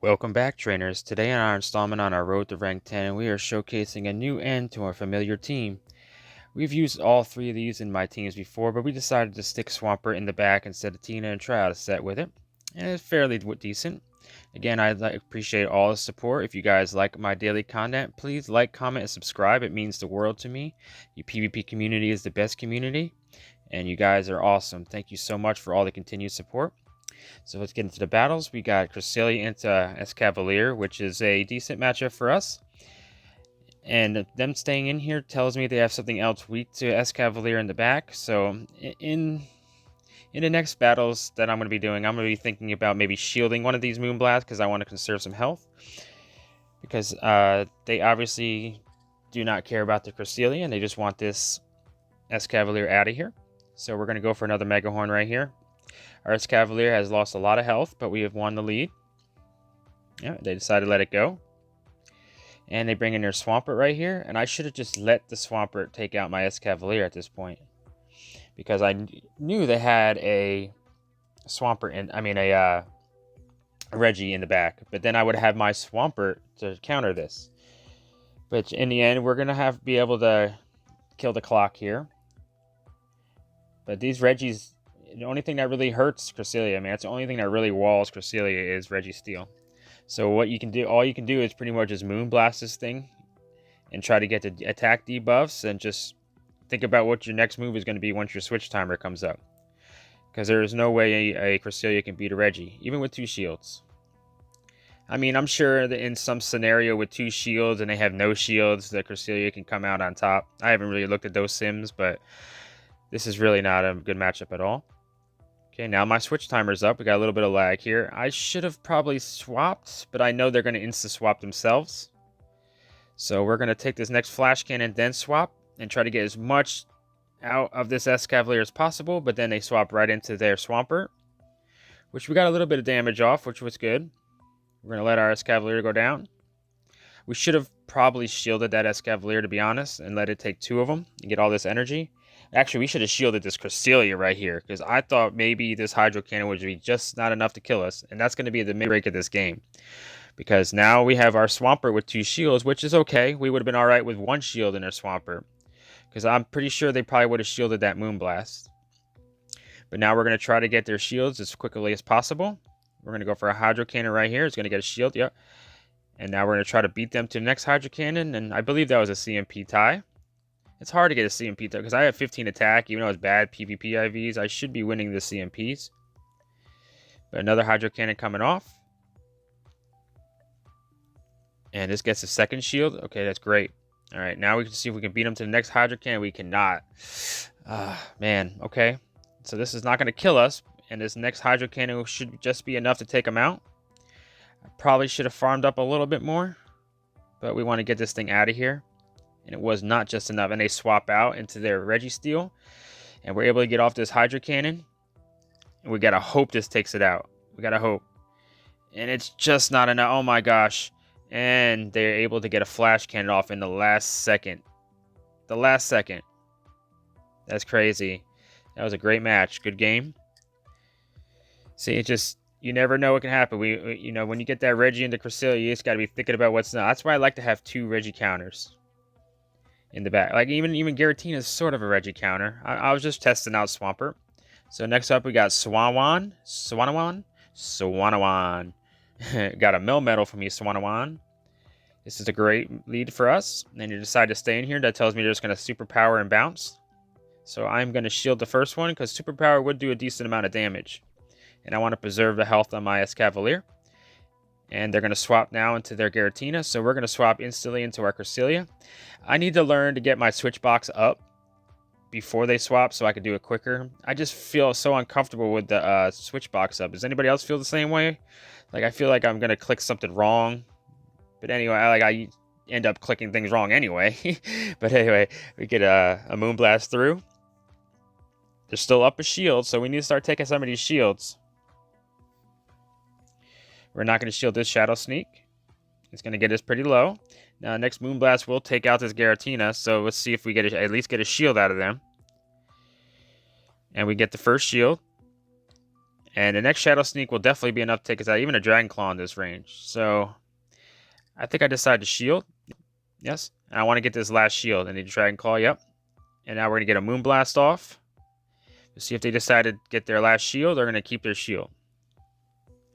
Welcome back, trainers. Today in our installment on our road to rank 10, we are showcasing a new end to our familiar team. We've used all three of these in my teams before, but we decided to stick Swampert in the back instead of Tina and try out a set with it. And it's fairly decent. Again, I appreciate all the support. If you guys like my daily content, please like, comment, and subscribe. It means the world to me. Your PvP community is the best community, and you guys are awesome. Thank you so much for all the continued support. So let's get into the battles. We got Cresselia and Escavalier, which is a decent matchup for us. And them staying in here tells me they have something else weak to Escavalier in the back. So in the next battles that I'm going to be doing, I'm going to be thinking about maybe shielding one of these Moonblasts because I want to conserve some health. Because they obviously do not care about the Cresselia, and they just want this Escavalier out of here. So we're going to go for another Mega Horn right here. Our Escavalier has lost a lot of health, but we have won the lead. Yeah, they decided to let it go. And they bring in their Swampert right here. And I should have just let the Swampert take out my Escavalier at this point. Because I knew they had a Swampert, a Reggie in the back. But then I would have my Swampert to counter this. But in the end, we're going to be able to kill the clock here. But these Reggies, the only thing that really hurts Cresselia, that's the only thing that really walls Cresselia is Registeel. So what you can do, all you can do is pretty much just Moonblast this thing and try to get the attack debuffs and just think about what your next move is going to be once your switch timer comes up. Because there is no way a Cresselia can beat a Reggie, even with 2 shields. I'm sure that in some scenario with 2 shields and they have no shields, the Cresselia can come out on top. I haven't really looked at those sims, but this is really not a good matchup at all. Okay, now my switch timer's up. We got a little bit of lag here. I should have probably swapped, but I know they're going to insta-swap themselves. So we're going to take this next flash cannon, then swap, and try to get as much out of this Escavalier as possible, but then they swap right into their Swampert, which we got a little bit of damage off, which was good. We're going to let our Escavalier go down. We should have probably shielded that Escavalier, to be honest, and let it take 2 of them and get all this energy. Actually, we should have shielded this Cresselia right here, because I thought maybe this Hydro Cannon would be just not enough to kill us, and that's going to be the mid-break of this game. Because now we have our Swampert with 2 shields, which is okay. We would have been alright with 1 shield in our Swampert, because I'm pretty sure they probably would have shielded that Moonblast. But now we're going to try to get their shields as quickly as possible. We're going to go for a Hydro Cannon right here. It's going to get a shield, yep. And now we're going to try to beat them to the next Hydro Cannon, and I believe that was a CMP tie. It's hard to get a CMP though, because I have 15 attack. Even though it's bad PvP IVs, I should be winning the CMPs. But another Hydro Cannon coming off. And this gets a second shield. Okay, that's great. Alright, now we can see if we can beat him to the next Hydro Cannon. We cannot. Man, okay. So this is not going to kill us. And this next Hydro Cannon should just be enough to take him out. I probably should have farmed up a little bit more. But we want to get this thing out of here. And it was not just enough. And they swap out into their Registeel. And we're able to get off this Hydro Cannon. And we gotta hope this takes it out. We gotta hope. And it's just not enough. Oh my gosh. And they're able to get a flash cannon off in the last second. The last second. That's crazy. That was a great match. Good game. See, it just... You never know what can happen. When you get that Reggie into Cresselia, you just gotta be thinking about what's not. That's why I like to have 2 Reggie counters in the back. Like even Giratina is sort of a Reggie counter. I was just testing out Swampert. So next up we got Swanawan. Got a Melmetal from you, Swanawan. This is a great lead for us. And you decide to stay in here. That tells me they're just going to superpower and bounce. So I'm going to shield the first one because superpower would do a decent amount of damage. And I want to preserve the health on my Escavalier. And they're going to swap now into their Giratina. So we're going to swap instantly into our Cresselia. I need to learn to get my switch box up before they swap so I can do it quicker. I just feel so uncomfortable with the switch box up. Does anybody else feel the same way? Like I feel like I'm going to click something wrong. But anyway, I end up clicking things wrong anyway. But anyway, we get a Moonblast through. They're still up a shield, so we need to start taking some of these shields. We're not going to shield this Shadow Sneak. It's going to get us pretty low. Now, next Moonblast will take out this Giratina, so let's see if we get at least get a shield out of them. And we get the first shield. And the next Shadow Sneak will definitely be enough to take us out, even a Dragon Claw in this range. So I think I decided to shield. Yes. And I want to get this last shield. And the Dragon Claw, yep. And now we're going to get a Moonblast off. To see if they decide to get their last shield, they're going to keep their shield.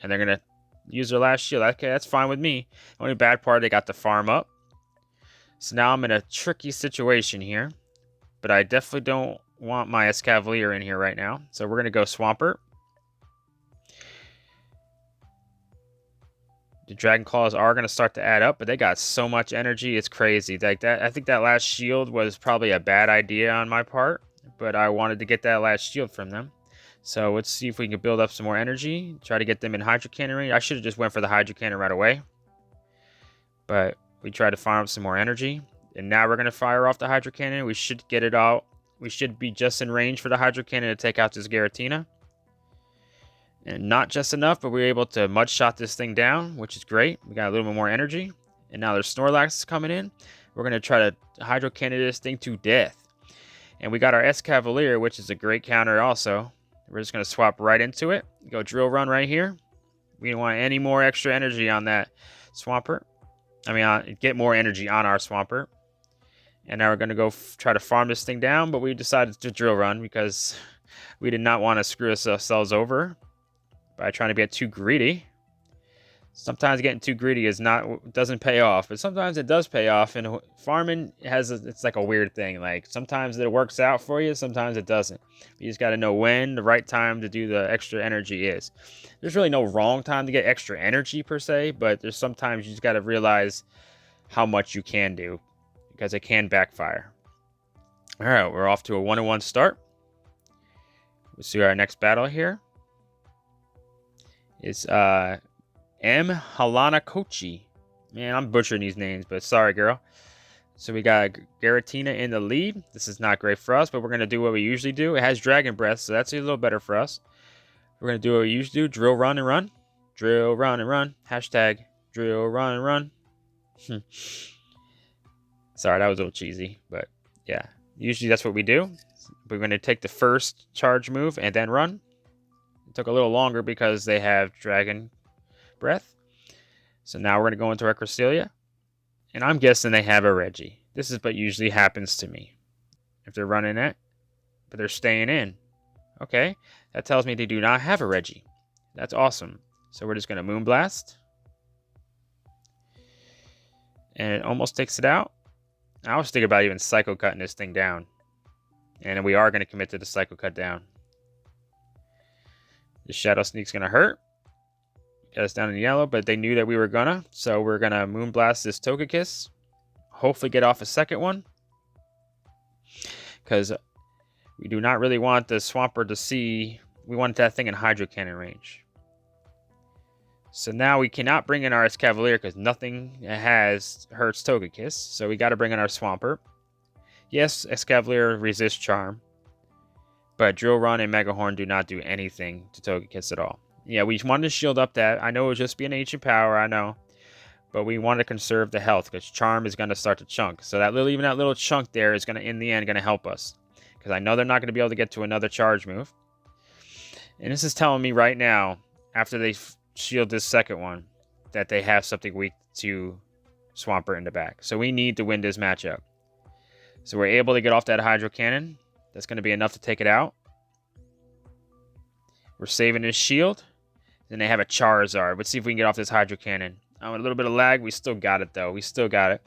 And they're going to use their last shield. Okay, that's fine with me. The only bad part, they got the farm up. So now I'm in a tricky situation here. But I definitely don't want my Escavalier in here right now. So we're going to go Swampert. The Dragon Claws are going to start to add up, but they got so much energy, it's crazy. Like that, I think that last shield was probably a bad idea on my part, but I wanted to get that last shield from them. So let's see if we can build up some more energy, try to get them in Hydro Cannon range. I should have just went for the Hydro Cannon right away, but we tried to farm up some more energy. And now we're going to fire off the Hydro Cannon. We should get it out. We should be just in range for the Hydro Cannon to take out this Giratina. And not just enough, but we were able to mud shot this thing down, which is great. We got a little bit more energy. And now there's Snorlax coming in. We're going to try to Hydro Cannon this thing to death. And we got our Escavalier, which is a great counter also. We're just going to swap right into it. Go Drill Run right here. We don't want any more extra energy on that Swampert. I mean, get more energy on our Swampert. And now we're going to go try to farm this thing down, but we decided to Drill Run because we did not want to screw ourselves over by trying to get too greedy. Sometimes getting too greedy doesn't pay off, but sometimes it does pay off. And farming it's like a weird thing. Like sometimes it works out for you, sometimes it doesn't. You just got to know when the right time to do the extra energy is. There's really no wrong time to get extra energy per se, but there's sometimes you just got to realize how much you can do because it can backfire. All right, we're off to a 1-1 start. We'll see our next battle here. It's M. Halana Kochi. Man, I'm butchering these names, but sorry, girl. So we got Giratina in the lead. This is not great for us, but we're going to do what we usually do. It has Dragon Breath, so that's a little better for us. We're going to do what we usually do. Drill, run, and run. Drill, run, and run. Hashtag drill, run, and run. Sorry, that was a little cheesy, but yeah. Usually that's what we do. We're going to take the first charge move and then run. It took a little longer because they have Dragon Breath. So now we're going to go into our Cresselia. And I'm guessing they have a Reggie. This is what usually happens to me. If they're running it, but they're staying in. Okay, that tells me they do not have a Reggie. That's awesome. So we're just going to Moonblast. And it almost takes it out. I was thinking about even Psycho Cutting this thing down. And we are going to commit to the Psycho Cut down. The Shadow Sneak's going to hurt. Got us down in yellow, but they knew that we were gonna. So we're going to Moonblast this Togekiss. Hopefully get off a second one. Because we do not really want the Swampert to see. We want that thing in Hydro Cannon range. So now we cannot bring in our Escavalier because nothing hurts Togekiss. So we got to bring in our Swampert. Yes, Escavalier resists Charm. But Drill Run and Mega Horn do not do anything to Togekiss at all. Yeah, we wanted to shield up that. I know it would just be an ancient power, I know. But we want to conserve the health because Charm is going to start to chunk. So even that little chunk there is going to, in the end, going to help us. Because I know they're not going to be able to get to another charge move. And this is telling me right now, after they shield this second one, that they have something weak to Swampert in the back. So we need to win this matchup. So we're able to get off that Hydro Cannon. That's going to be enough to take it out. We're saving his shield. Then they have a Charizard. Let's see if we can get off this Hydro Cannon. A little bit of lag. We still got it, though. We still got it.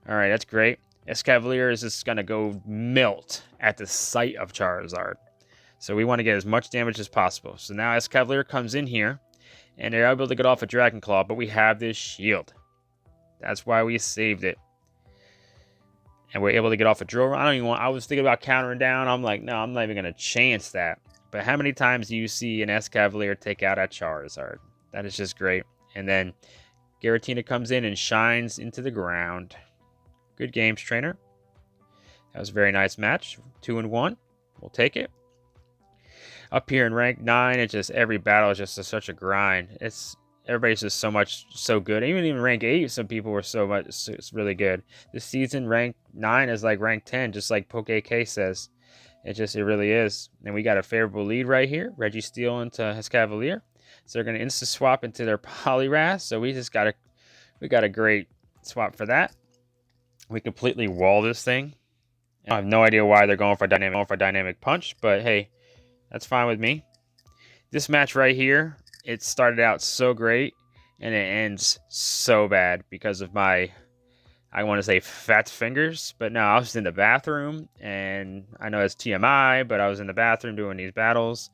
All right, that's great. Escavalier is just going to go melt at the sight of Charizard. So we want to get as much damage as possible. So now Escavalier comes in here. And they're able to get off a Dragon Claw. But we have this shield. That's why we saved it. And we're able to get off a Drill Run. I was thinking about countering down. I'm like, no, I'm not even going to chance that. But how many times do you see an Escavalier take out a Charizard? That is just great. And then Giratina comes in and shines into the ground. Good games, trainer. That was a very nice match. 2-1. We'll take it. Up here in rank 9, it's just every battle is just such a grind. Everybody's just so good. Even rank 8, some people were it's really good. This season, rank 9 is like rank 10, just like Poke K says. It really is. And we got a favorable lead right here. Registeel into his Cavalier. So they're going to insta swap into their Poliwrath. So we got a great swap for that. We completely wall this thing. I have no idea why they're going for dynamic punch, but hey, that's fine with me. This match right here, it started out so great and it ends so bad because of my, I want to say, fat fingers, but no, I was in the bathroom, and I know it's TMI, but I was in the bathroom doing these battles,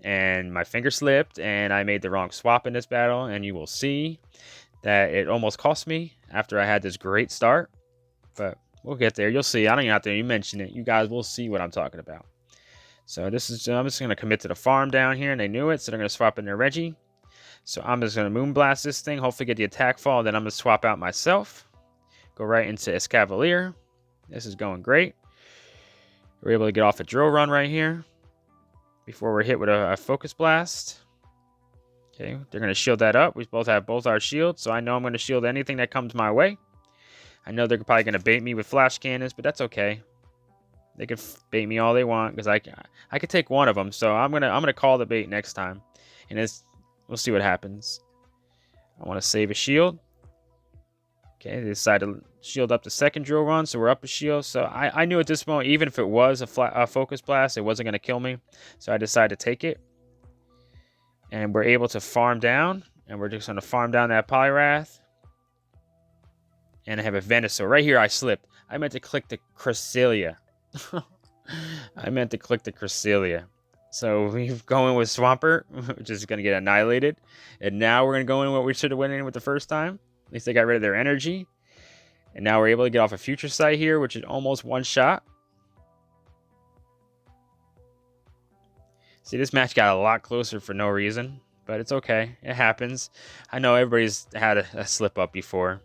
and my finger slipped, and I made the wrong swap in this battle, and you will see that it almost cost me after I had this great start, but we'll get there. You'll see. I don't even have to mention it. You guys will see what I'm talking about. So this is, I'm just going to commit to the farm down here, and they knew it, so they're going to swap in their Reggie. So I'm just going to Moonblast this thing, hopefully get the attack fall, then I'm going to swap out myself. Go right into Escavalier. This is going great. We're able to get off a drill run right here before we're hit with a focus blast. Okay, they're going to shield that up. We both have both our shields, so I know I'm going to shield anything that comes my way. I know they're probably going to bait me with flash cannons, but that's okay. They can bait me all they want because I could take one of them. So I'm gonna call the bait next time, and we'll see what happens. I want to save a shield. Okay, they decided to shield up the second drill run, so we're up a shield. So I knew at this moment, even if it was a focus blast, it wasn't going to kill me. So I decided to take it. And we're able to farm down, and we're just going to farm down that Poliwrath. And I have a Venusaur. Right here, I slipped. I meant to click the Cresselia. I meant to click the Cresselia. So we're going with Swampert, which is going to get annihilated. And now we're going to go in what we should have went in with the first time. At least they got rid of their energy. And now we're able to get off a Future Sight here, which is almost one shot. See, this match got a lot closer for no reason. But it's okay. It happens. I know everybody's had a slip up before.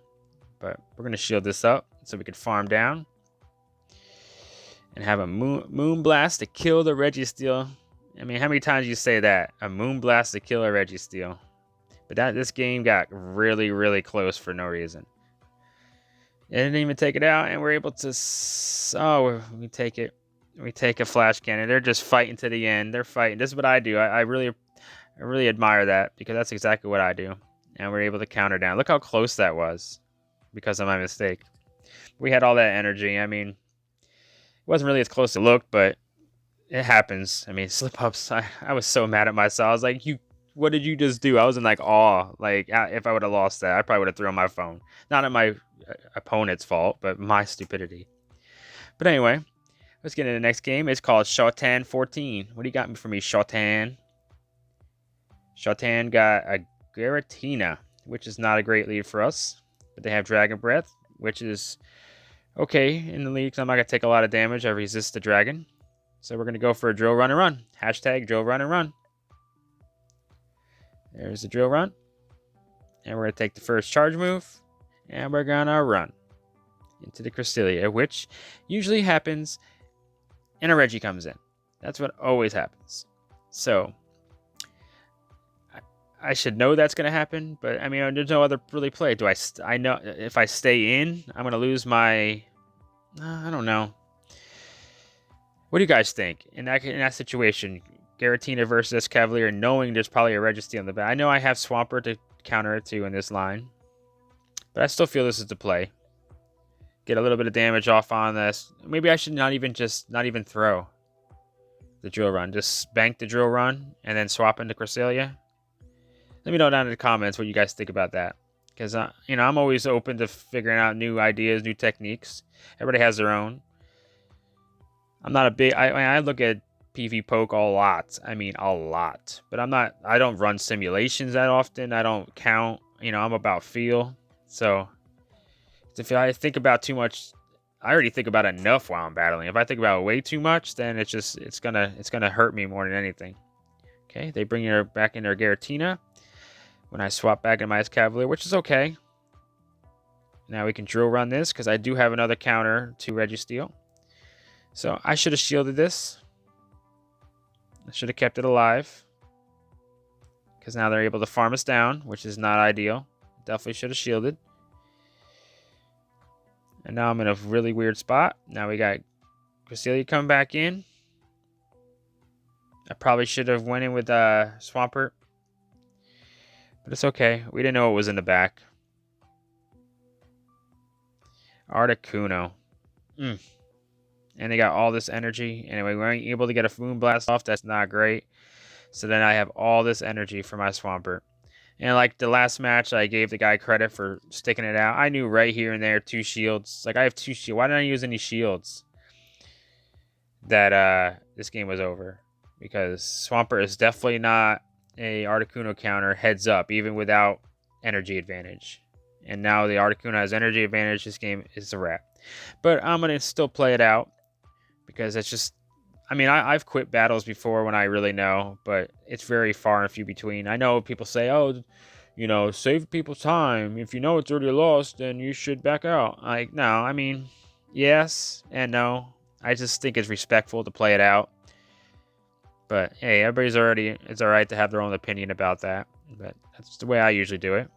But we're going to shield this up so we can farm down. And have a Moonblast to kill the Registeel. I mean, how many times do you say that? A Moonblast to kill a Registeel. But this game got really, really close for no reason. It didn't even take it out, and we're able to... Oh, we take it. We take a flash cannon. They're just fighting to the end. They're fighting. This is what I do. I really admire that, because that's exactly what I do. And we're able to counter down. Look how close that was because of my mistake. We had all that energy. I mean, it wasn't really as close as it looked, but it happens. I mean, slip-ups. I was so mad at myself. I was like, what did you just do? I was in like awe. Like, if I would have lost that, I probably would have thrown my phone. Not at my opponent's fault, but my stupidity. But anyway, let's get into the next game. It's called Shawtan 14. What do you got for me, Shawtan? Shawtan got a Giratina, which is not a great lead for us. But they have Dragon Breath, which is okay in the lead because I'm not going to take a lot of damage. I resist the dragon. So we're going to go for a drill, run, and run. Hashtag drill, run, and run. There's the drill run. And we're going to take the first charge move. And we're going to run into the Cresselia, which usually happens and a Reggie comes in. That's what always happens. So I should know that's going to happen, but I mean, there's no other really play. I know if I stay in, I'm going to lose my... I don't know. What do you guys think in that situation? Giratina versus Cavalier, knowing there's probably a Registeel in the back. I know I have Swampert to counter it too in this line, but I still feel this is the play. Get a little bit of damage off on this. Maybe I should not even throw the drill run. Just bank the drill run and then swap into Cresselia. Let me know down in the comments what you guys think about that, because I'm always open to figuring out new ideas, new techniques. Everybody has their own. I'm not a big... I look at PV poke a lot. I mean, a lot. But I don't run simulations that often. I don't count. I'm about feel. So if I think about too much, I already think about enough while I'm battling. If I think about way too much, then it's gonna hurt me more than anything. Okay, they bring her back in their Giratina when I swap back in my Cavalier, which is okay. Now we can drill run this because I do have another counter to Registeel. So I should have shielded this. I should have kept it alive, because now they're able to farm us down, which is not ideal. Definitely should have shielded. And now I'm in a really weird spot. Now we got Cresselia coming back in. I probably should have went in with Swampert. But it's okay. We didn't know what was in the back. Articuno. And they got all this energy. Anyway, we weren't able to get a Moonblast off. That's not great. So then I have all this energy for my Swampert. And like the last match, I gave the guy credit for sticking it out. I knew right here and there 2 shields. Like I have 2 shields. Why didn't I use any shields? That this game was over. Because Swampert is definitely not a Articuno counter heads up, even without energy advantage. And now the Articuno has energy advantage. This game is a wrap. But I'm going to still play it out. Because it's just... I mean, I've quit battles before when I really know. But it's very far and few between. I know people say, oh, you know, save people's time. If you know it's already lost, then you should back out. Like, no, I mean, yes and no. I just think it's respectful to play it out. But hey, it's alright to have their own opinion about that. But that's the way I usually do it.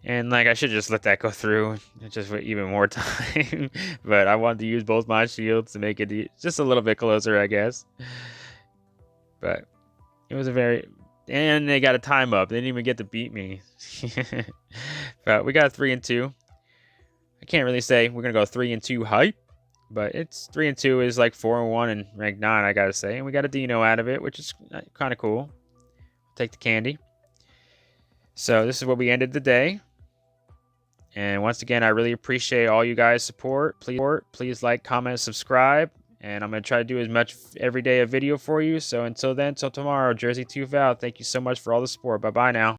And like I should just let that go through just for even more time. But I wanted to use both my shields to make it just a little bit closer, I guess. But it was a very... And they got a time up. They didn't even get to beat me. But we got 3 and 2. I can't really say we're going to go 3 and 2 hype. But it's 3 and 2 is like 4 and 1 and rank 9, I gotta say. And we got a Dino out of it, which is kind of cool. Take the candy. So this is what we ended the day. And once again, I really appreciate all you guys' support. Please like, comment, subscribe. And I'm going to try to do as much every day a video for you. So until then, till tomorrow, Jersey 2 Val, thank you so much for all the support. Bye-bye now.